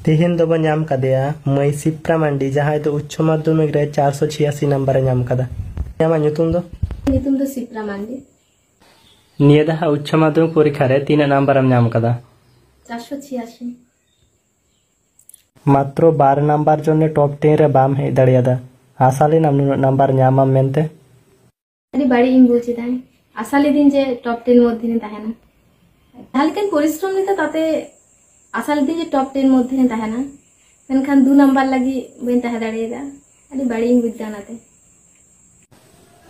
तेहेन दो नाम कदेया मई सिप्रा मांडी जहां दो उच्च माध्यमिक रे 486 नंबर नाम कदा यामा ᱧᱩᱛᱩᱢ ᱫᱚ सिप्रा मांडी निया दा उच्च माध्यमिक परीक्षा रे 3 नंबर नाम कदा 486 मात्र 12 नंबर जने टॉप 10 रे बाम हे दड़ियादा आसाले नाम नंबर नाम मेनते अरे बड़ी इन बुझिदा आसाले दिन जे टॉप 10 मध्य ने ताहेना हालकेन परिश्रम निता ताते आसाले दिन जे टॉप 10 मध्य ने ताहेना मेनखान 2 नंबर लगी बइन ताहे दड़ियादा अरे बड़ी इन बुझानाते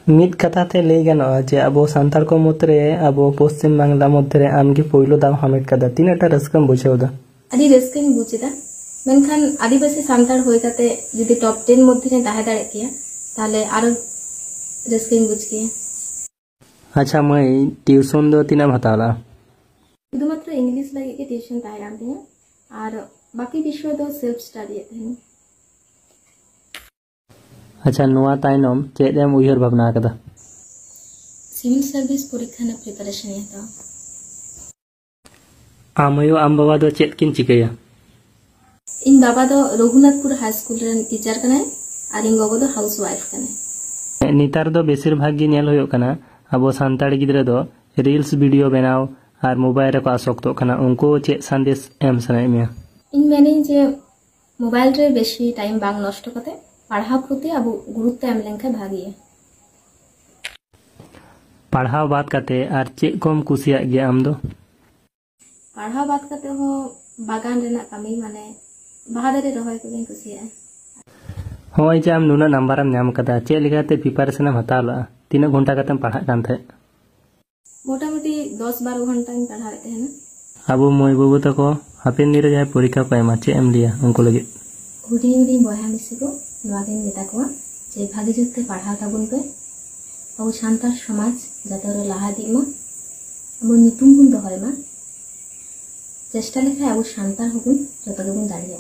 मिद कथा ते ले गनो जे अबो संताल को मुतरे अबो पश्चिम बांग्ला मध्य आमगी पहिलो दाम हामिद कदा तीनटा रस्कम बुझेवदा अडी रस्कम बुझिदा मेनखान आदिवासी संताल होय काते जदि टॉप 10 मध्य ने ताहे दाड़े किया ताले आरो रस्कम बुझ किया अच्छा मई ट्यूशन दो तीना हताला शुधुमात्र इंग्लिश लगे के ट्यूशन ताहे कान तिया और बाकी विषय दो सेल्फ स्टडी है। अच्छा नुआ ताइनम चेदम उयहर भावना कदा सिविल सर्विस परीक्षा ना प्रिपरेशन है आमयो आम बाबा दो चेद किन चिकैया इन बाबा दो रघुनाथपुर हाई स्कूल रे टीचर कने और इन गोगो दो हाउस वाइफ कने नितार दो बेसिर भाग गी नेल होयो कना अबो सांताड़ी गिद्रा दो रील्स वीडियो बनाओ और मोबाइल रे को आसक्तो कना उनको चेद संदेश एम सनाय मिया इन मैंने जे मोबाइल रे बेशी टाइम बांग नष्ट कते पढ़ाव प्रति अब गुरुत्व एम लेंखे भागी है पढ़ाव बात करते और चेक कोम कुसिया गया आम दो पढ़ाव बात करते हो बागान रेना कमी माने बहादुरी रहोय को गेन कुसिया होय जे आम नुना नंबर आम नाम कदा चे लेगाते प्रिपरेशन हम हताला 3 घंटा कतम पढ़ा कान थे मोटामोटी 10-12 घंटा इन पढ़ा रहते हैं ना अब मोय बाबू तको हापेन निरे जाय परीक्षा को एमा चे एम लिया उनको लगे हुडी हुडी बहा मिसी को नवागे मेता को जे भागी जुते पढ़ा ताबुन पे अब शांतार समाज जाते लाहा दिमा अब नितुम बुन दोहय मा चेष्टा लेखे अब शांतार हबुन जतो गेबुन दाड़िया